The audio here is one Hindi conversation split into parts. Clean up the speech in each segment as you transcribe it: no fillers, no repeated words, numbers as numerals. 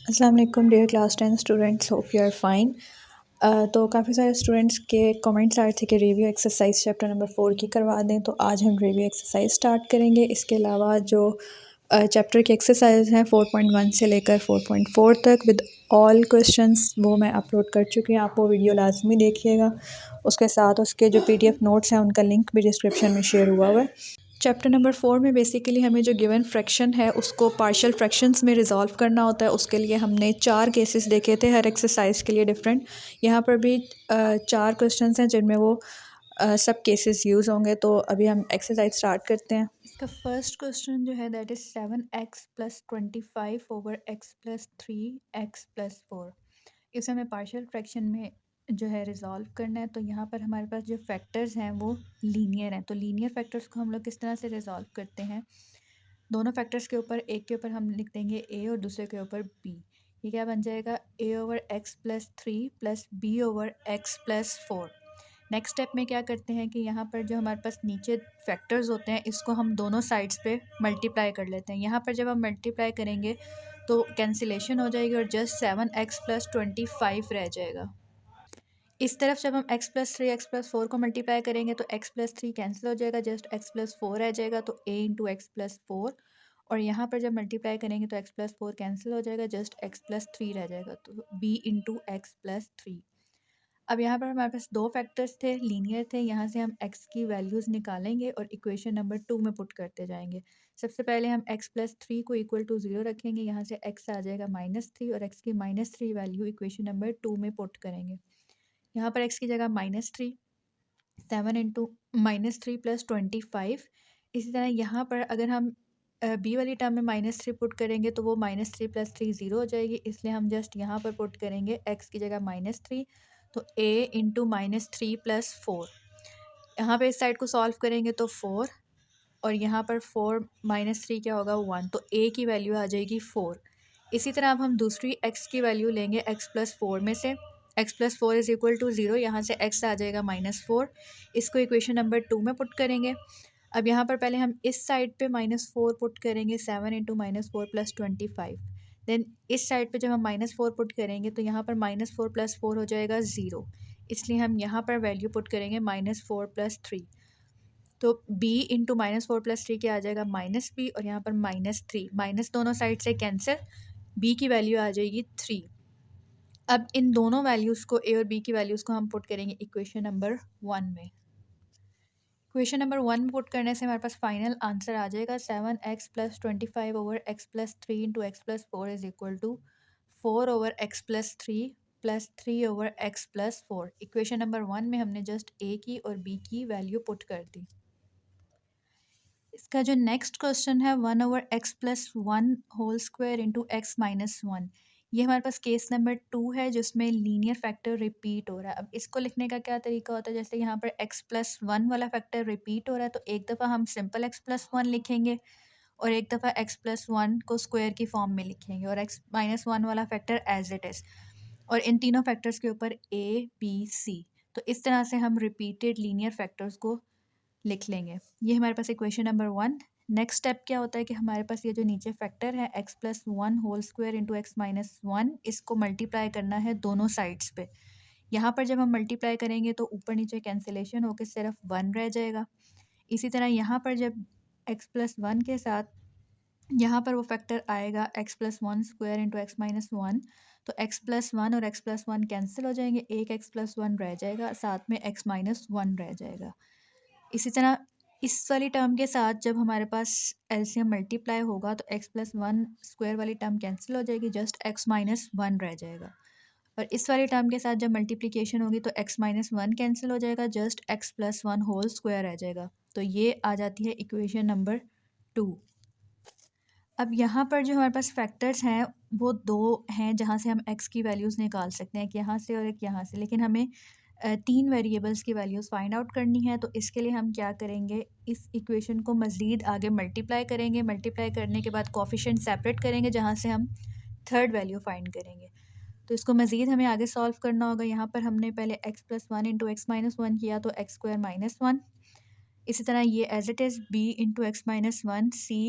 अस्सलाम वालेकुम dear class 10 students, hope you are fine. तो काफ़ी सारे स्टूडेंट्स के कमेंट्स आए थे कि रिव्यू एक्सरसाइज चैप्टर नंबर 4 की करवा दें, तो आज हम रिव्यू एक्सरसाइज स्टार्ट करेंगे। इसके अलावा जो चैप्टर की एक्सरसाइज हैं 4.1 से लेकर 4.4 तक विद ऑल क्वेश्चंस वो मैं अपलोड कर चुकी हूँ। आप वो वीडियो लाजमी देखिएगा। उसके साथ उसके जो PDF नोट्स हैं उनका लिंक भी डिस्क्रिप्शन में शेयर हुआ है। चैप्टर नंबर 4 में बेसिकली हमें जो गिवन फ्रैक्शन है उसको पार्शियल फ्रैक्शंस में रिजॉल्व करना होता है। उसके लिए हमने 4 केसेस देखे थे हर एक्सरसाइज के लिए डिफरेंट। यहाँ पर भी 4 क्वेश्चंस हैं जिनमें वो सब केसेस यूज़ होंगे। तो अभी हम एक्सरसाइज स्टार्ट करते हैं। इसका फर्स्ट क्वेश्चन जो है that is 7x + 25/x + 3x + 4। इसे हमें पार्शियल फ्रैक्शन में जो है रिजॉल्व करना है। तो यहाँ पर हमारे पास जो फैक्टर्स हैं वो लीनियर हैं। तो लीनियर फैक्टर्स को हम लोग किस तरह से रिजॉल्व करते हैं, दोनों फैक्टर्स के ऊपर एक के ऊपर हम लिख देंगे a और दूसरे के ऊपर b। ये क्या बन जाएगा a/x + 3 + b/x + 4। नेक्स्ट स्टेप में क्या करते हैं कि यहाँ पर जो हमारे पास नीचे फैक्टर्स होते हैं इसको हम दोनों साइड्स पे मल्टीप्लाई कर लेते हैं। यहाँ पर जब हम मल्टीप्लाई करेंगे तो कैंसिलेशन हो जाएगी और जस्ट 7x + 25 रह जाएगा। इस तरफ जब हम x + 3 x + 4 को मल्टीप्लाई करेंगे तो x + 3 कैंसिल हो जाएगा, जस्ट x + 4 रह जाएगा, तो a × x + 4। और यहाँ पर जब मल्टीप्लाई करेंगे तो x + 4 कैंसिल हो जाएगा, जस्ट x + 3 रह जाएगा, तो b × x + 3। अब यहाँ पर हमारे पास दो फैक्टर्स थे, लीनियर थे। यहाँ से हम x की वैल्यूज़ निकालेंगे और इक्वेशन नंबर 2 में पुट करते जाएंगे। सबसे पहले हम x + 3 को = 0 रखेंगे। यहाँ से x आ जाएगा -3 और x की -3 वैल्यू इक्वेशन नंबर 2 में पुट करेंगे। यहाँ पर x की जगह -3, 7 × -3 + 25। इसी तरह यहाँ पर अगर हम b वाली टर्म में -3 पुट करेंगे तो वो -3 + 3 0 हो जाएगी, इसलिए हम जस्ट यहाँ पर पुट करेंगे x की जगह -3, तो a × -3 + 4। यहाँ पे इस साइड को सॉल्व करेंगे तो 4 और यहाँ पर 4 -3 क्या होगा 1, तो a की वैल्यू आ जाएगी 4। इसी तरह अब हम दूसरी x की वैल्यू लेंगे x + 4 में से। x + 4 = 0, यहाँ से x आ जाएगा -4। इसको इक्वेशन नंबर 2 में पुट करेंगे। अब यहाँ पर पहले हम इस साइड पे -4 पुट करेंगे, 7 × -4 + 25। देन इस साइड पे जब हम -4 पुट करेंगे तो यहाँ पर -4 + 4 हो जाएगा 0, इसलिए हम यहाँ पर वैल्यू पुट करेंगे -4 + 3। तो b × -4 + 3 क्या आ जाएगा -b, और यहाँ पर -3, माइनस दोनों साइड से कैंसिल, b की वैल्यू आ जाएगी 3। अब इन दोनों वैल्यूज़ को, a और b की वैल्यूज़ को हम पुट करेंगे इक्वेशन नंबर 1 में। इक्वेशन नंबर 1 में पुट करने से हमारे पास फाइनल आंसर आ जाएगा 7x + 25/x + 3 × x + 4 = 4/x + 3 + 3/x + 4। Equation number 1 में हमने जस्ट a की और b की वैल्यू पुट कर दी। इसका जो नेक्स्ट क्वेश्चन है 1/x + 1 होल स्क्वायर × x - 1, ये हमारे पास केस नंबर 2 है जिसमें लीनियर फैक्टर रिपीट हो रहा है। अब इसको लिखने का क्या तरीका होता है, जैसे यहाँ पर x + 1 वाला फैक्टर रिपीट हो रहा है तो एक दफ़ा हम सिंपल x + 1 लिखेंगे और एक दफ़ा x + 1 को स्क्वायर की फॉर्म में लिखेंगे और x - 1 वाला फैक्टर एज इट इज़, और इन तीनों फैक्टर्स के ऊपर a b c। तो इस तरह से हम रिपीटेड लीनियर फैक्टर्स को लिख लेंगे। ये हमारे पास इक्वेशन नंबर 1। नेक्स्ट स्टेप क्या होता है कि हमारे पास ये जो नीचे फैक्टर है x + 1 होल स्क्वायर × x - 1, इसको मल्टीप्लाई करना है दोनों साइड्स पे। यहाँ पर जब हम मल्टीप्लाई करेंगे तो ऊपर नीचे कैंसिलेशन होकर सिर्फ 1 रह जाएगा। इसी तरह यहाँ पर जब x + 1 के साथ यहाँ पर वो फैक्टर आएगा x + 1 स्क्वायर × x - 1, तो x + 1 और x + 1 कैंसिल हो जाएंगे, एक x + 1 रह जाएगा, साथ में x - 1 रह जाएगा। इसी तरह इस वाली टर्म के साथ जब हमारे पास एलसीएम मल्टीप्लाई होगा तो x + 1 स्क्वायर वाली टर्म कैंसिल हो जाएगी, जस्ट x - 1 रह जाएगा। और इस वाली टर्म के साथ जब मल्टीप्लिकेशन होगी तो x - 1 कैंसिल हो जाएगा, जस्ट x + 1 होल स्क्वायर रह जाएगा। तो ये आ जाती है इक्वेशन नंबर 2। अब यहाँ पर जो हमारे पास फैक्टर्स हैं वो दो हैं जहाँ से हम x की वैल्यूज़ निकाल सकते हैं, एक यहाँ से और एक यहाँ से, लेकिन हमें 3 वेरिएबल्स की वैल्यूज़ फाइंड आउट करनी है। तो इसके लिए हम क्या करेंगे, इस इक्वेशन को मज़ीद आगे मल्टीप्लाई करेंगे। मल्टीप्लाई करने के बाद कोफिशिएंट सेपरेट करेंगे जहाँ से हम थर्ड वैल्यू फाइंड करेंगे। तो इसको मज़ीद हमें आगे सॉल्व करना होगा। यहाँ पर हमने पहले x + 1 × x - 1 किया तो x² - 1। इसी तरह ये as it is b × x - 1 c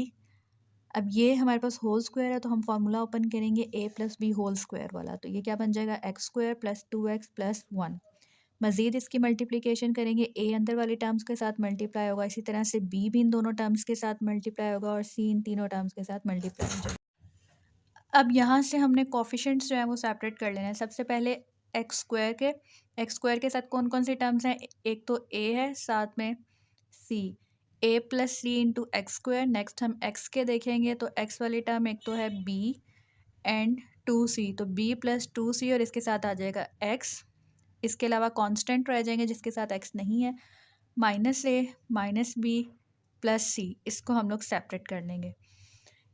अब ये हमारे पास होल स्क्वायर है तो हम फार्मूला ओपन करेंगे a plus B whole square वाला, तो ये क्या बन जाएगा x square plus 2x plus 1। मज़ीद इसकी मल्टीप्लिकेशन करेंगे, a अंदर वाली टर्म्स के साथ मल्टीप्लाई होगा, इसी तरह से b भी इन दोनों टर्म्स के साथ मल्टीप्लाई होगा और c इन तीनों टर्म्स के साथ मल्टीप्लाई हो जाएगा। अब यहाँ से हमने कोफिशिएंट्स जो है वो सेपरेट कर लेना है। सबसे पहले एक्स स्क्वायर के साथ कौन कौन सी टर्म्स हैं, एक तो a है, साथ में c, a plus C into X square. Next हम x के देखेंगे तो x वाली टर्म एक तो है b एंड 2c, तो b प्लस 2c और इसके साथ आ जाएगा x। इसके अलावा कांस्टेंट रह जाएंगे जिसके साथ x नहीं है, minus a minus b plus c, इसको हम लोग सेपरेट कर लेंगे।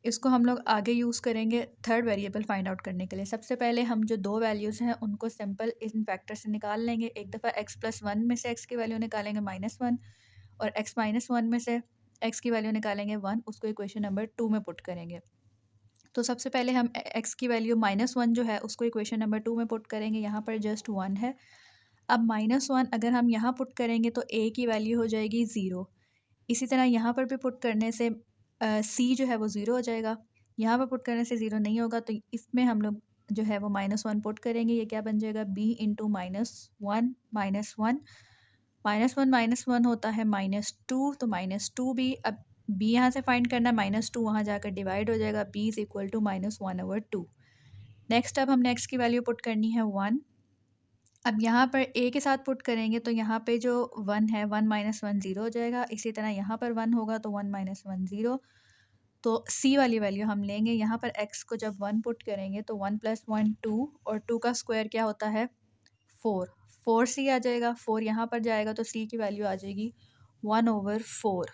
इसको हम लोग आगे यूज़ करेंगे थर्ड वेरिएबल फाइंड आउट करने के लिए। सबसे पहले हम जो दो वैल्यूज़ हैं उनको सिंपल इन फैक्टर से निकाल लेंगे। एक दफ़ा x प्लस वन में से x की वैल्यू निकालेंगे -1 और x माइनस वन में से x की वैल्यू निकालेंगे 1, उसको इक्वेशन नंबर 2 में पुट करेंगे। तो सबसे पहले हम x की वैल्यू -1 जो है उसको इक्वेशन नंबर 2 में पुट करेंगे, यहाँ पर जस्ट 1 है। अब -1 अगर हम यहाँ पुट करेंगे तो a की वैल्यू हो जाएगी 0। इसी तरह यहाँ पर भी पुट करने से c जो है वो 0 हो जाएगा। यहाँ पर पुट करने से 0 नहीं होगा, तो इसमें हम लोग जो है वो -1 पुट करेंगे। ये क्या बन जाएगा, b इंटू -1 -1 -1 होता है -2, तो -2b। अब b यहाँ से फाइंड करना है, -2 वहाँ जाकर डिवाइड हो जाएगा, b is equal to -1/2। Next अब हमने x की वैल्यू पुट करनी है 1। अब यहाँ पर a के साथ पुट करेंगे तो यहाँ पे जो 1 है, 1 माइनस 1 0 हो जाएगा। इसी तरह यहाँ पर 1 होगा तो 1 माइनस 1 0। तो c वाली वैल्यू हम लेंगे, यहाँ पर x को जब 1 पुट करेंगे तो 1 प्लस 1 2 और 2 का स्क्वायर क्या होता है 4, 4c आ जाएगा। 4 यहाँ पर जाएगा तो c की वैल्यू आ जाएगी 1/4।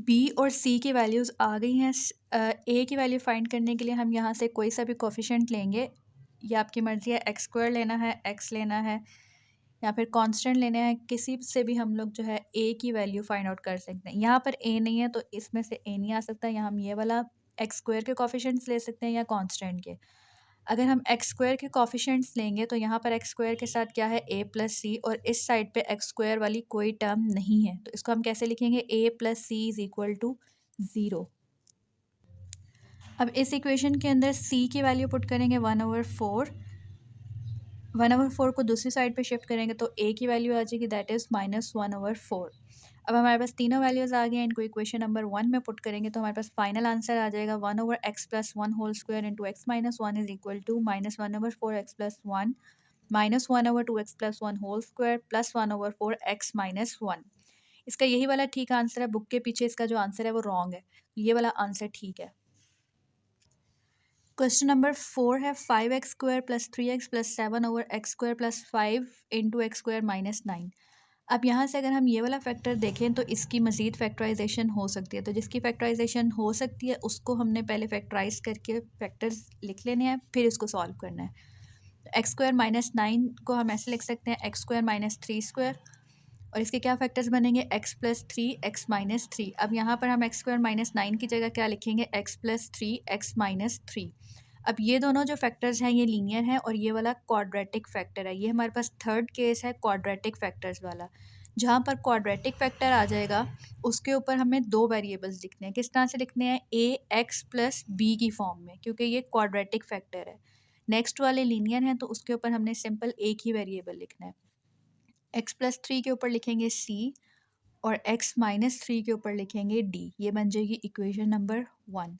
b और c की वैल्यूज़ आ गई हैं। a की वैल्यू फाइंड करने के लिए हम यहाँ से कोई सा भी कोफिशिएंट लेंगे, या आपकी मर्ज़ी है एक्स स्क्वायर लेना है, x लेना है, या फिर कांस्टेंट लेना है, किसी से भी हम लोग जो है a की वैल्यू फाइंड आउट कर सकते हैं। यहाँ पर a नहीं है तो इसमें से a नहीं आ सकता, यहाँ हम ये वाला एक्स स्क्वायर के कोफिशिएंट्स ले सकते हैं या कांस्टेंट के। अगर हम एक्स स्क्वायर के कोफिशिएंट्स लेंगे तो यहाँ पर एक्स स्क्वायर के साथ क्या है a प्लस सी, और इस साइड पे एक्स स्क्वायर वाली कोई टर्म नहीं है, तो इसको हम कैसे लिखेंगे, a plus C is equal to 0। अब इस इक्वेशन के अंदर c की वैल्यू पुट करेंगे 1/4। 1/4 को दूसरी साइड पे शिफ्ट करेंगे तो a की वैल्यू आ जाएगी, दैट इज़ -1/4। अब हमारे पास तीनों वैल्यूज़ आ गई हैं, इनको इक्वेशन नंबर 1 में पुट करेंगे तो हमारे पास फाइनल आंसर आ जाएगा 1/x plus 1 whole square into X minus 1 is equal to -1/4x plus 1 -1/2x plus 1 whole square plus 1/4x minus 1। इसका यही वाला ठीक आंसर है। बुक के पीछे इसका जो आंसर है वो रॉन्ग है, ये वाला आंसर ठीक है। क्वेश्चन नंबर 4 है 5x square plus 3x plus 7/x square plus 5 into X square minus 9। अब यहाँ से अगर हम ये वाला फैक्टर देखें तो इसकी मज़ीद फैक्टराइजेशन हो सकती है, तो जिसकी फैक्टराइजेशन हो सकती है उसको हमने पहले फैक्टराइज करके फैक्टर्स लिख लेने हैं, फिर इसको सॉल्व करना है। तो एक्स स्क्वायर माइनस 9 को हम ऐसे लिख सकते हैं एक्स स्क्वायर माइनस 3 स्क्वायर, और इसके क्या फैक्टर्स बनेंगे, एक्स प्लस 3 एक्स माइनस 3। अब यहाँ पर हम एक्स स्क्वायर माइनस 9 की जगह क्या लिखेंगे, एक्स प्लस 3 एक्स माइनस 3। अब ये दोनों जो फैक्टर्स हैं ये लीनियर हैं और ये वाला क्वाड्रेटिक फैक्टर है। ये हमारे पास थर्ड केस है क्वाड्रेटिक फैक्टर्स वाला। जहाँ पर क्वाड्रेटिक फैक्टर आ जाएगा उसके ऊपर हमें दो वेरिएबल्स लिखने हैं। किस तरह से लिखने हैं, ए एक्स प्लस बी की फॉर्म में, क्योंकि ये क्वाड्रेटिक फैक्टर है। नेक्स्ट वाले लीनियर हैं तो उसके ऊपर हमने सिंपल एक ही वेरिएबल लिखना है। एक्स प्लस 3 के ऊपर लिखेंगे सी और एक्स माइनस 3 के ऊपर लिखेंगे डी। ये बन जाएगी इक्वेशन नंबर 1।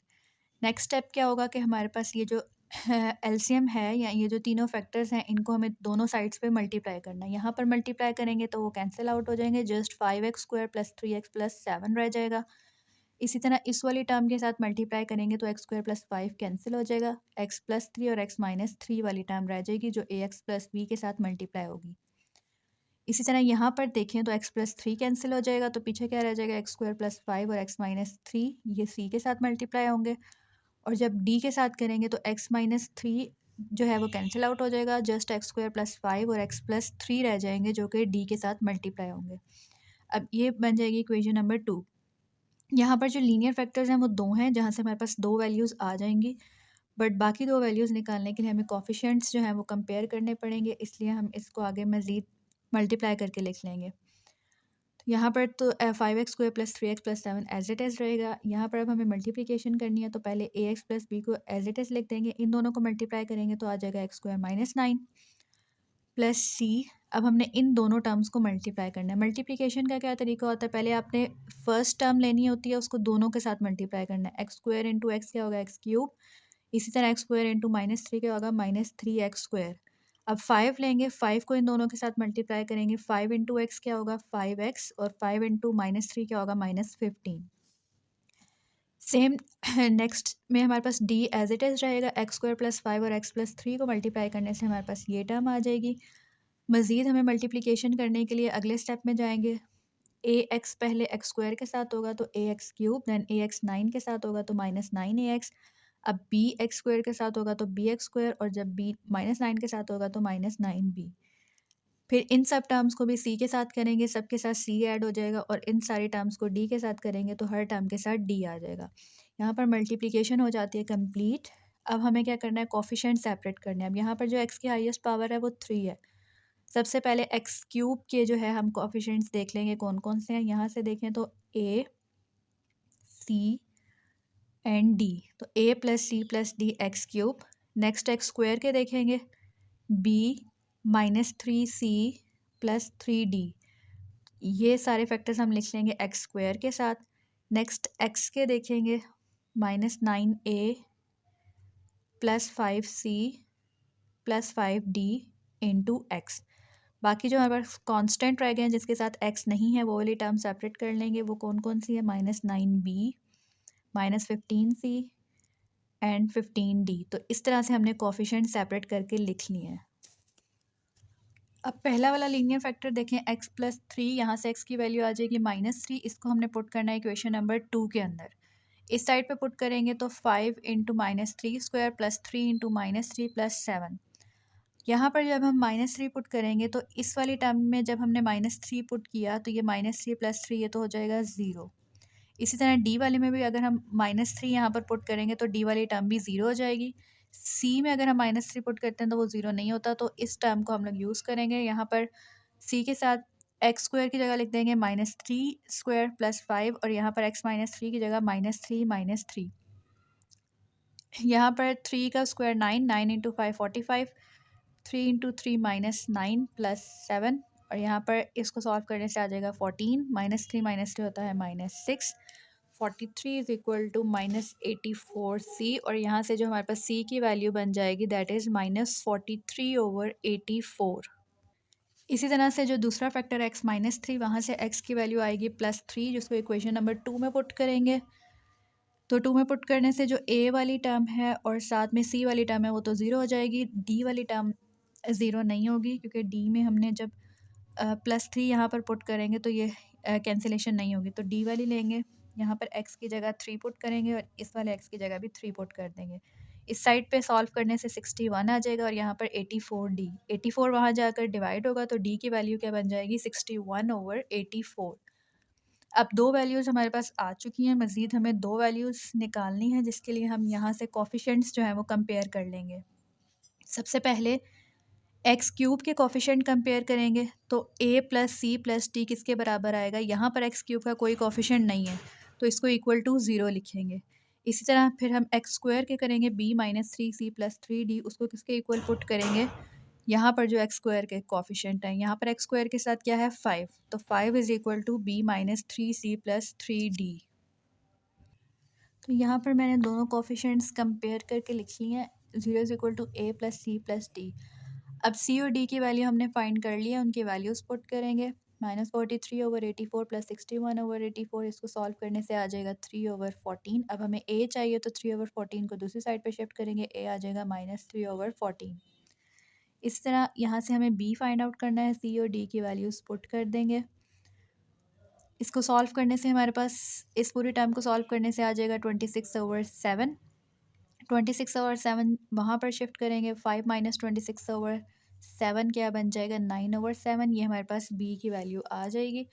नेक्स्ट स्टेप क्या होगा कि हमारे पास ये जो एलसीएम है या ये जो तीनों फैक्टर्स हैं इनको हमें दोनों साइड्स पे मल्टीप्लाई करना है। यहाँ पर मल्टीप्लाई करेंगे तो वो कैंसिल आउट हो जाएंगे, just 5x square plus 3x plus 7 रह जाएगा। इसी तरह इस वाली टर्म के साथ मल्टीप्लाई करेंगे तो एक्स स्क्वायर प्लस 5 कैंसिल हो जाएगा, एक्स प्लस 3 और एक्स माइनस 3 वाली टर्म रह जाएगी जो ए एक्स प्लस बी के साथ मल्टीप्लाई होगी। इसी तरह यहाँ पर देखें तो x प्लस 3 कैंसिल हो जाएगा, तो पीछे क्या रह जाएगा, एक्स स्क्वायर प्लस 5 और x माइनस 3, ये c के साथ मल्टीप्लाई होंगे। और जब d के साथ करेंगे तो x माइनस 3 जो है वो कैंसिल आउट हो जाएगा, जस्ट एक्स स्क्वायर प्लस 5 और x प्लस 3 रह जाएंगे जो कि d के साथ मल्टीप्लाई होंगे। अब ये बन जाएगी इक्वेशन नंबर 2। यहाँ पर जो लीनियर फैक्टर्स हैं वो दो हैं, जहाँ से हमारे पास दो वैल्यूज़ आ जाएंगी, बट बाकी दो वैल्यूज़ निकालने के लिए हमें कोफिशिएंट्स जो हैं वो कंपेयर करने पड़ेंगे, इसलिए हम इसको आगे मज़ीद मल्टीप्लाई करके लिख लेंगे। यहाँ पर तो 5x² plus 3x plus 7 as it is रहेगा। यहाँ पर अब हमें मल्टीप्लिकेशन करनी है तो पहले ax प्लस b को एज इट इज़ लिख देंगे। इन दोनों को मल्टीप्लाई करेंगे तो आ जाएगा x² माइनस 9 प्लस c। अब हमने इन दोनों टर्म्स को मल्टीप्लाई करना है। मल्टीप्लिकेशन का क्या तरीका होता है, पहले आपने फर्स्ट टर्म लेनी होती है, उसको दोनों के साथ मल्टीप्लाई करना है। x² इंटू एक्स क्या होगा, x³ इसी तरह x² इंटू -3 क्या होगा, -3x²। अब 5 लेंगे, 5 को इन दोनों के साथ मल्टीप्लाई करेंगे। 5 इंटू एक्स क्या होगा, 5x, और 5 इंटू -3 क्या होगा, -15। सेम नेक्स्ट में हमारे पास d एज इट इज़ रहेगा। x² प्लस 5 और x प्लस 3 को मल्टीप्लाई करने से हमारे पास ये टर्म आ जाएगी। मज़ीद हमें मल्टीप्लिकेशन करने के लिए अगले स्टेप में जाएंगे। ax पहले x² के साथ होगा तो ax³, देन ax 9 के साथ होगा तो -9ax। अब b x² के साथ होगा तो bx², और जब b -9 के साथ होगा तो -9b। फिर इन सब टर्म्स को भी c के साथ करेंगे, सबके साथ c ऐड हो जाएगा, और इन सारे टर्म्स को d के साथ करेंगे तो हर टर्म के साथ d आ जाएगा। यहाँ पर मल्टीप्लिकेशन हो जाती है कंप्लीट। अब हमें क्या करना है, कोफिशिएंट सेपरेट करना है। अब यहाँ पर जो x की हाईएस्ट पावर है वो 3 है। सबसे पहले x³ के जो है हम कोफिशिएंट्स देख लेंगे कौन कौन से हैं। यहाँ से देखें तो a, c एंड d। तो a plus C plus D x³। Next x² के देखेंगे, b -3c प्लस 3d। ये सारे फैक्टर्स हम लिख लेंगे x² के साथ। नेक्स्ट x के देखेंगे, -9a plus 5c plus 5d into x. बाकी जो हमारे पास कांस्टेंट रह गए हैं जिसके साथ x नहीं है, वो वाली टर्म सेपरेट कर लेंगे। वो कौन कौन सी है, -9b, -15c एंड 15d। तो इस तरह से हमने कोफिशिएंट सेपरेट करके लिख लिए हैं। अब पहला वाला लीनियर फैक्टर देखें, x प्लस 3, यहाँ से x की वैल्यू आ जाएगी -3। इसको हमने पुट करना है इक्वेशन नंबर 2 के अंदर। इस साइड पे पुट करेंगे तो 5 इंटू -3² प्लस 3 इंटू -3 प्लस 7। यहाँ पर जब हम -3 पुट करेंगे तो इस वाली टर्म में जब हमने -3 पुट किया तो ये -3 प्लस 3 ये तो हो जाएगा 0। इसी तरह डी वाले में भी अगर हम -3 यहाँ पर पुट करेंगे तो डी वाली टर्म भी 0 हो जाएगी। सी में अगर हम -3 पुट करते हैं तो वो 0 नहीं होता, तो इस टर्म को हम लोग यूज़ करेंगे। यहाँ पर सी के साथ x² की जगह लिख देंगे -3² प्लस 5, और यहाँ पर x -3 की जगह -3। यहाँ पर 3 का स्क्वायर 9, 9 इंटू 5 45, 3 इंटू 3 -9 प्लस 7, और यहाँ पर इसको सॉल्व करने से आ जाएगा 14। -3 होता है -6। 43 इज इक्वल टू -84c, और यहाँ से जो हमारे पास c की वैल्यू बन जाएगी दैट इज़ -43/84। इसी तरह से जो दूसरा फैक्टर x -3, वहाँ से x की वैल्यू आएगी +3, जिसको इक्वेशन नंबर 2 में पुट करेंगे। तो 2 में पुट करने से जो a वाली टर्म है और साथ में c वाली टर्म है वो तो 0 हो जाएगी। d वाली टर्म 0 नहीं होगी क्योंकि d में हमने जब +3 यहाँ पर पुट करेंगे तो ये कैंसिलेशन नहीं होगी। तो d वाली लेंगे, यहाँ पर x की जगह 3 पुट करेंगे और इस वाले x की जगह भी 3 पुट कर देंगे। इस साइड पे सॉल्व करने से 61 आ जाएगा, और यहाँ पर 84d, 84 वहाँ जाकर डिवाइड होगा तो d की वैल्यू क्या बन जाएगी, 61/84। अब दो वैल्यूज़ हमारे पास आ चुकी हैं, मज़ीद हमें दो वैल्यूज़ निकालनी है जिसके लिए हम यहाँ से कोफिशिएंट्स जो हैं वो कंपेयर कर लेंगे। सबसे पहले x³ के कोफिशिएंट कंपेयर करेंगे तो a plus C plus D किसके बराबर आएगा। यहाँ पर x³ का कोई कोफिशिएंट नहीं है तो इसको इक्वल टू 0 लिखेंगे। इसी तरह फिर हम x² के करेंगे b -3c प्लस 3d, उसको किसके इक्वल पुट करेंगे, यहाँ पर जो x² के कोफिशिएंट हैं, यहाँ पर x² के साथ क्या है 5, तो 5 is equal to b -3c plus 3d। तो यहाँ पर मैंने दोनों कोफिशिएंट्स कंपेयर करके लिख ली हैं। 0 is equal to a plus C plus D. अब c और d की वैल्यू हमने फाइंड कर ली है, उनकी वैल्यूज़ पुट करेंगे। -43/84 प्लस 61/84, इसको सॉल्व करने से आ जाएगा 3/14। अब हमें a चाहिए तो 3/14 को दूसरी साइड पे शिफ्ट करेंगे, a आ जाएगा -3/14। इस तरह यहाँ से हमें b फाइंड आउट करना है, c और d की वैल्यूज़ पुट कर देंगे। इसको सॉल्व करने से हमारे पास इस पूरी टर्म को सॉल्व करने से आ जाएगा 26/7। 26/7 वहाँ पर शिफ्ट करेंगे, 5 - 26/7 क्या बन जाएगा 9/7। ये हमारे पास b की वैल्यू आ जाएगी।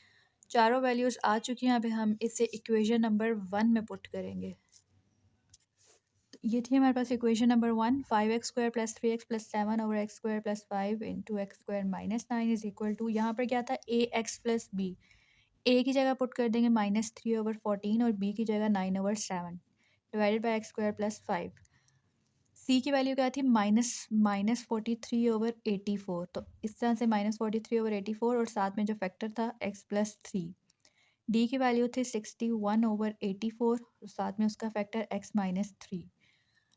चारों वैल्यूज़ आ चुकी हैं, अभी हम इसे इक्वेशन नंबर 1 में पुट करेंगे। तो ये थी हमारे पास equation number 1, 5x² plus 3x plus 7/x² plus 5 into x² -9 is equal to, यहाँ पर क्या था ax प्लस b। ए की जगह पुट कर देंगे -3/14 और बी की जगह 9/7 divided by x square plus 5। सी की वैल्यू क्या थी -43/84, तो इस तरह से -43/84 और साथ में जो फैक्टर था x+3। डी की वैल्यू थी 61/84 और साथ में उसका फैक्टर x-3।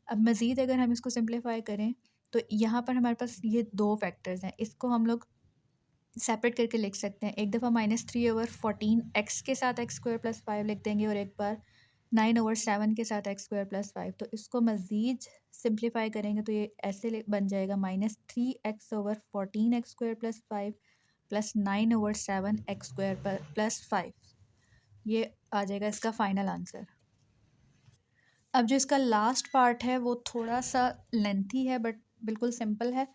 अब मज़ीद अगर हम इसको सिंप्लीफाई करें तो यहाँ पर हमारे पास ये दो फैक्टर्स हैं, इसको हम लोग सेपरेट करके लिख सकते हैं। एक दफ़ा -3/14 एक्स के साथ एक्स स्क्वायर प्लस 5 लिख देंगे और एक बार 9/7 के साथ एक्स स्क्वायर प्लस 5। तो इसको मज़ीद सिंप्लीफाई करेंगे तो ये ऐसे बन जाएगा -3x/14 x square plus 5 plus 9/7 x square plus 5। ये आ जाएगा इसका फाइनल आंसर। अब जो इसका लास्ट पार्ट है वो थोड़ा सा लेंथी है बट बिल्कुल सिंपल है।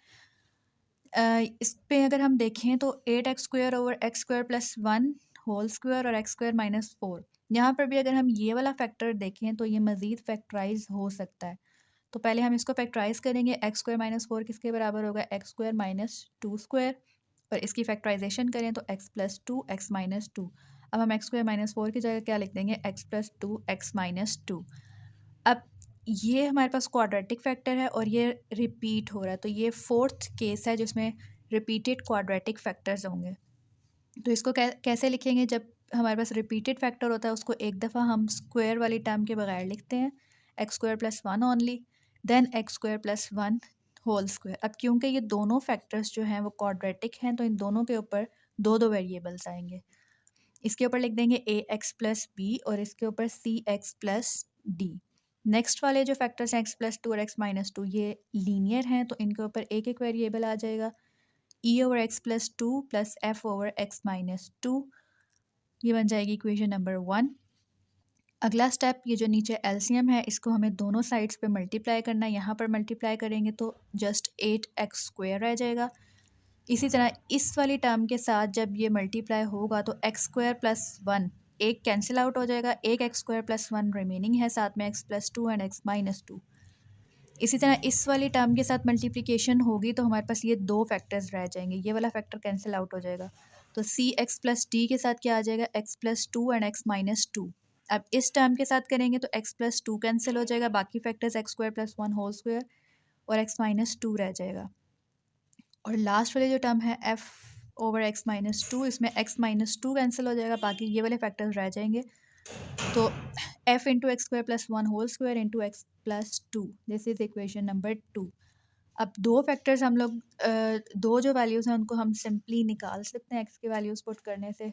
इस पे अगर हम देखें तो 8x² / x² + 1 होल स्क्वायर और x² - 4। यहाँ पर भी अगर हम ये वाला फैक्टर देखें तो ये मज़ीद फैक्टराइज हो सकता है। तो पहले हम इसको फैक्टराइज करेंगे। x² - 4 किसके बराबर होगा x² - 2² और इसकी फैक्टराइजेशन करें तो x+2 x-2। अब हम x² - 4 की जगह क्या लिख देंगे x+2 x-2। अब ये हमारे पास क्वाड्रेटिक फैक्टर है और ये रिपीट हो रहा है, तो ये फोर्थ केस है जिसमें रिपीटेड क्वाड्रेटिक फैक्टर्स होंगे। तो इसको कैसे लिखेंगे? जब हमारे पास रिपीटेड फैक्टर होता है उसको एक दफ़ा हम स्क्वायर वाली टर्म के बगैर लिखते हैं, x² + 1 only, then x² + 1 whole square. अब क्योंकि ये दोनों फैक्टर्स जो हैं वो क्वाड्रेटिक हैं तो इन दोनों के ऊपर दो दो वेरिएबल्स आएंगे। इसके ऊपर लिख देंगे ax + b और इसके ऊपर cx + d। नेक्स्ट वाले जो फैक्टर्स हैं x+2 और x-2 ये लीनियर हैं तो इनके ऊपर एक एक वेरिएबल आ जाएगा e/x+2 + f/x-2। ये बन जाएगी इक्वेशन नंबर 1। अगला स्टेप, ये जो नीचे एलसीएम है इसको हमें दोनों साइड्स पे मल्टीप्लाई करना है। यहाँ पर मल्टीप्लाई करेंगे तो जस्ट 8x² रह जाएगा। इसी तरह इस वाली टर्म के साथ जब ये मल्टीप्लाई होगा तो x² + 1 एक कैंसिल आउट हो जाएगा, एक x² + 1 रिमेनिंग है, साथ में x+2 एंड x-2। इसी तरह इस वाली टर्म के साथ मल्टीप्लिकेशन होगी तो हमारे पास ये दो फैक्टर्स रह जाएंगे, ये वाला फैक्टर कैंसिल आउट हो जाएगा। तो cx + d के साथ क्या आ जाएगा x+2 एंड x-2। अब इस टर्म के साथ करेंगे तो x+2 कैंसिल हो जाएगा, बाकी फैक्टर्स x² + 1 होल स्क्वायर और x-2 रह जाएगा। और लास्ट वाली जो टर्म है f/x-2, इसमें x-2 कैंसिल हो जाएगा, बाकी ये वाले फैक्टर्स रह जाएंगे। तो f × x² + 1 whole square × x+2, this is equation number 2। अब दो फैक्टर्स हम लोग दो जो वैल्यूज़ हैं उनको हम सिंपली निकाल सकते हैं x की वैल्यूज़ पुट करने से।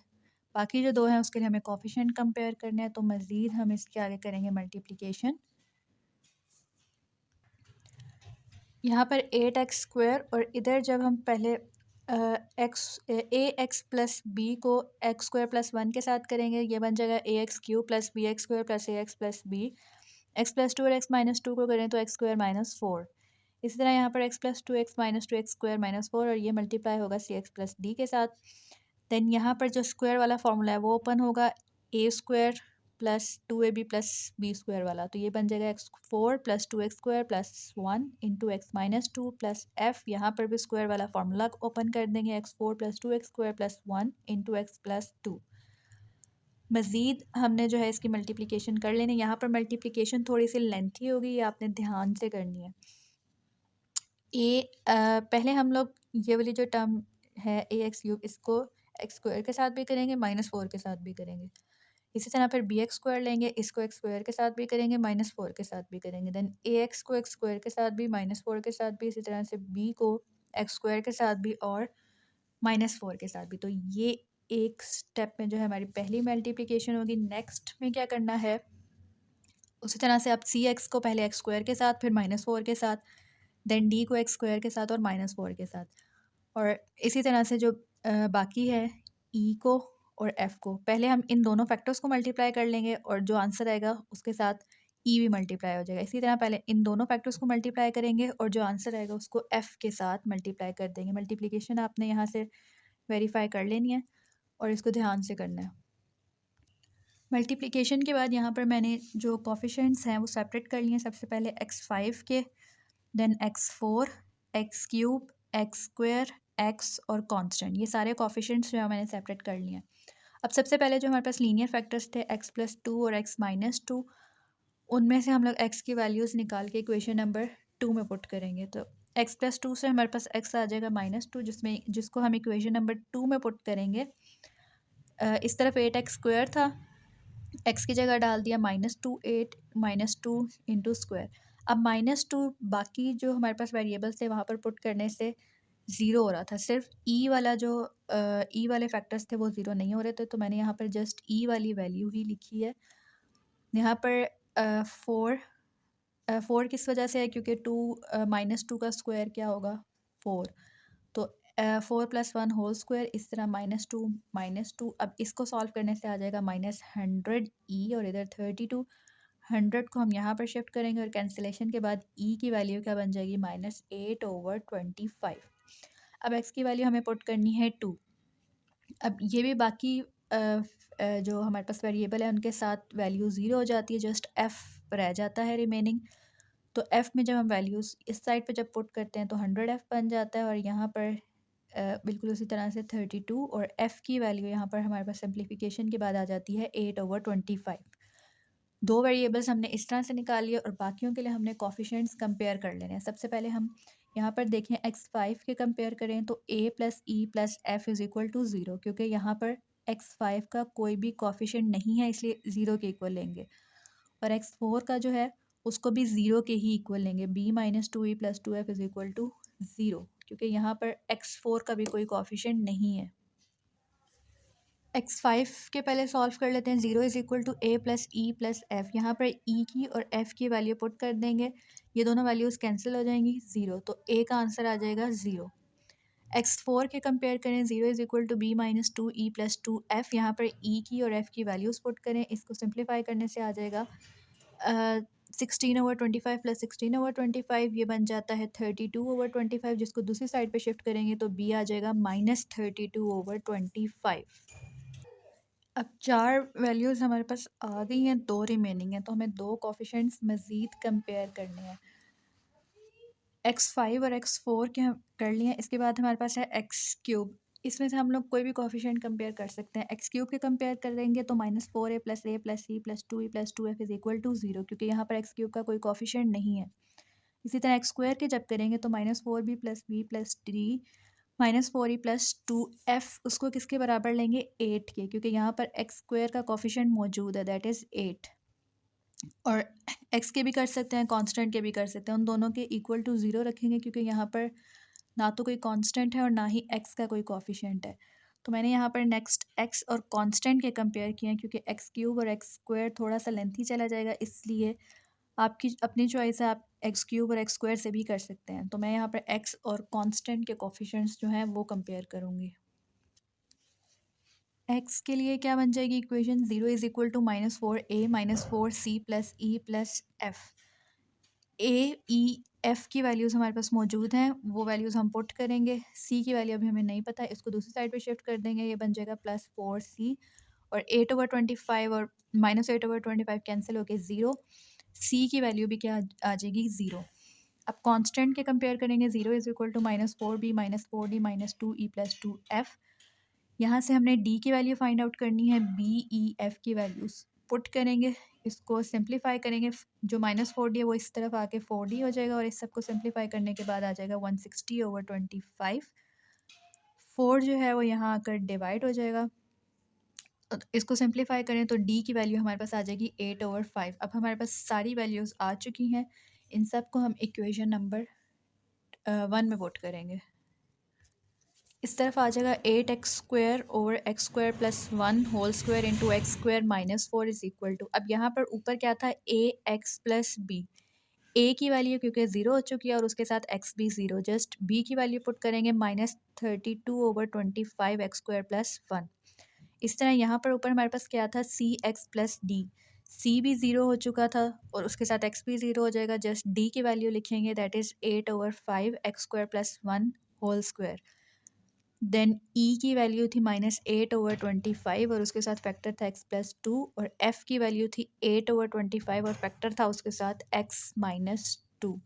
बाकी जो दो हैं उसके लिए हमें कोफिशिएंट कंपेयर करना है, तो मज़ीद हम इसके आगे करेंगे मल्टीप्लिकेशन। यहाँ पर 8x² और इधर जब हम पहले ax + b को x² + 1 के साथ करेंगे, ये बन जाएगा ax³ + bx² + ax + b। x+2 और x-2 को करें तो x² - 4। इसी तरह यहाँ पर x+2 x-2 x² - 4 और ये मल्टीप्लाई होगा cx + d के साथ। देन यहाँ पर जो स्क्वायर वाला फार्मूला है वो ओपन होगा, a² + 2ab + b² वाला, तो ये बन जाएगा x4 + 2x² + 1 × x-2 + f। यहाँ पर भी स्क्वायर वाला फार्मूला ओपन कर देंगे, x4 + 2x² + 1 × x+2। मज़ीद हमने जो है इसकी मल्टीप्लिकेशन कर लेनी। यहाँ पर मल्टीप्लिकेशन थोड़ी सी लेंथी होगी, ये आपने ध्यान से करनी है। पहले हम लोग ये वाली जो टर्म है ax³ इसको x² के साथ भी करेंगे, -4 के साथ भी करेंगे। इसी तरह फिर bx² लेंगे, इसको x² के साथ भी करेंगे, -4 के साथ भी करेंगे। देन ax को x² के साथ भी, -4 के साथ भी, इसी तरह से b को x² के साथ भी और -4 के साथ भी। तो ये एक स्टेप में जो है हमारी पहली मल्टीप्लिकेशन होगी। नेक्स्ट में क्या करना है, उसी तरह से आप cx को पहले x² के साथ, फिर -4 के साथ, देन d को x² के साथ और -4 के साथ, और इसी तरह से जो बाकी है e को और f को, पहले हम इन दोनों फैक्टर्स को मल्टीप्लाई कर लेंगे और जो आंसर आएगा उसके साथ e भी मल्टीप्लाई हो जाएगा। इसी तरह पहले इन दोनों फैक्टर्स को मल्टीप्लाई करेंगे और जो आंसर आएगा उसको f के साथ मल्टीप्लाई कर देंगे। मल्टीप्लिकेशन आपने यहाँ से वेरीफाई कर लेनी है और इसको ध्यान से करना है। मल्टीप्लिकेशन के बाद यहाँ पर मैंने जो कोफिशिएंट्स हैं वो सेपरेट कर लिए हैं। सबसे पहले x5 के, then x4, x³ x² x और कांस्टेंट, ये सारे कोफिशिएंट्स जो है मैंने सेपरेट कर लिए हैं। अब सबसे पहले जो हमारे पास लीनियर फैक्टर्स थे x+2 और x-2, उनमें से हम लोग x की वैल्यूज़ निकाल के इक्वेशन नंबर 2 में पुट करेंगे। तो x+2 से हमारे पास x आ जाएगा -2, जिसको हम इक्वेशन नंबर 2 में पुट करेंगे। इस तरफ 8x² था, x की जगह डाल दिया -2, 8 -2 इंटू स्क्वायर। अब -2 बाकी जो हमारे पास वेरिएबल्स थे वहाँ पर पुट करने से ज़ीरो हो रहा था, सिर्फ ई वाला जो ई वाले फैक्टर्स थे वो ज़ीरो नहीं हो रहे थे, तो मैंने यहाँ पर जस्ट ई वाली वैल्यू ही लिखी है। यहाँ पर 4 किस वजह से है, क्योंकि -2 का स्क्वायर क्या होगा 4, तो 4 + 1 होल स्क्वायर, इस तरह -2 अब इसको सॉल्व करने से आ जाएगा -100 और इधर 32, 100 को हम यहाँ पर शिफ्ट करेंगे और कैंसिलेशन के बाद ई की वैल्यू क्या बन जाएगी -8/25। अब एक्स की वैल्यू हमें पुट करनी है 2। अब ये भी बाकी जो हमारे पास वेरिएबल है उनके साथ वैल्यू ज़ीरो हो जाती है, जस्ट एफ़ रह जाता है रिमेनिंग। तो एफ़ में जब हम वैल्यूज़ इस साइड पे जब पुट करते हैं तो 100 बन जाता है, और यहाँ पर बिल्कुल उसी तरह से 32, और एफ़ की वैल्यू यहाँ पर हमारे पास सिंप्लीफिकेशन के बाद आ जाती है 8/25। दो वेरिएबल्स हमने इस तरह से निकाल लिए और बाकियों के लिए हमने कोफिशिएंट्स कंपेयर कर लेने हैं। सबसे पहले हम यहाँ पर देखें x5 के कंपेयर करें तो a + e + f = 0, क्योंकि यहाँ पर x5 का कोई भी कोफिशिएंट नहीं है, इसलिए 0 के इक्वल लेंगे, और x4 का जो है उसको भी 0 के ही इक्वल लेंगे। b - 2e + 2f = 0, क्योंकि यहाँ पर x4 का भी कोई कोफिशिएंट नहीं है। x5 के पहले सॉल्व कर लेते हैं। 0 = a + e + f। यहाँ पर e की और f की वैल्यू पुट कर देंगे, ये दोनों वैल्यूज़ कैंसिल हो जाएंगी, 0, तो a का आंसर आ जाएगा 0। x4 के कंपेयर करें, 0 = b - 2e + 2f। यहाँ पर e की और f की वैल्यूज़ पुट करें, इसको सिंप्लीफाई करने से आ जाएगा 16/25 + 16/25, ये बन जाता है 32/25, जिसको दूसरी साइड पे शिफ्ट करेंगे तो b आ जाएगा -32/25। अब 4 वैल्यूज़ हमारे पास आ गई हैं, 2 रिमेनिंग हैं, तो हमें 2 कोएफ़िशिएंट्स मज़ीद कंपेयर करने हैं। x5 और x4 के हम कर लिए हैं, इसके बाद हमारे पास है x3। इसमें से हम लोग कोई भी कोएफ़िशिएंट कंपेयर कर सकते हैं। x3 के कंपेयर करेंगे तो -4a + a + c + 2e + 2f = 0, क्योंकि यहाँ पर x3 का कोई कोएफ़िशिएंट नहीं है। इसी तरह x² के जब करेंगे तो -4b + b + 3 -4e + 2f, उसको किसके बराबर लेंगे 8 के, क्योंकि यहाँ पर x² का कोएफ़िशिएंट मौजूद है, दैट इज़ 8। और x के भी कर सकते हैं, कांस्टेंट के भी कर सकते हैं, उन दोनों के इक्वल टू 0 रखेंगे, क्योंकि यहाँ पर ना तो कोई कांस्टेंट है और ना ही x का कोई कोएफ़िशिएंट है। तो मैंने यहाँ पर नेक्स्ट x और कांस्टेंट के कंपेयर किए हैं, क्योंकि x³ और x² थोड़ा सा लेंथी चला जाएगा, इसलिए आपकी अपनी चॉइस है, आप x³ और x² से भी कर सकते हैं। तो मैं यहाँ पर x और कांस्टेंट के कोएफ़िशिएंट्स जो हैं वो कंपेयर करूँगी। x के लिए क्या बन जाएगी equation, 0 = -4a - 4c + e + f। ए, ई, एफ की वैल्यूज़ हमारे पास मौजूद हैं, वो वैल्यूज़ हम पुट करेंगे। सी की वैल्यू अभी हमें नहीं पता है, इसको दूसरी साइड पे शिफ्ट कर देंगे, ये बन जाएगा +4c, और 8/25 और -8/25 कैंसिल होके 0। सी की वैल्यू भी क्या आ जाएगी 0। अब कांस्टेंट के कंपेयर करेंगे, 0 = -4b - 4d - 2e + 2f। यहाँ से हमने डी की वैल्यू फाइंड आउट करनी है, बी, ई, एफ की वैल्यूज़ पुट करेंगे, इसको सिंप्लीफाई करेंगे, जो -4d है वो इस तरफ आके 4d हो जाएगा, और इस सब को सिंप्लीफाई करने के बाद आ जाएगा 160/25। 4 जो है वो यहाँ आकर डिवाइड हो जाएगा, इसको सिंप्लीफाई करें तो डी की वैल्यू हमारे पास आ जाएगी 8/5। अब हमारे पास सारी वैल्यूज़ आ चुकी हैं, इन सब को हम इक्वेशन नंबर 1 में पुट करेंगे। इस तरफ आ जाएगा 8x² / x² + 1 whole square into x² - 4 = अब यहाँ पर ऊपर क्या था, ax + b। a की वैल्यू क्योंकि 0 हो चुकी है और उसके साथ x भी 0, जस्ट b की वैल्यू पुट करेंगे -32/25 x² + 1। इस तरह यहाँ पर ऊपर हमारे पास क्या था, cx + d। c भी 0 हो चुका था और उसके साथ x भी 0 हो जाएगा, जस्ट d की वैल्यू लिखेंगे, that is 8/5 x² + 1 whole square. Then e की वैल्यू थी -8/25 और उसके साथ फैक्टर था x + 2, और f की वैल्यू थी 8/25 और फैक्टर था उसके साथ x - 2।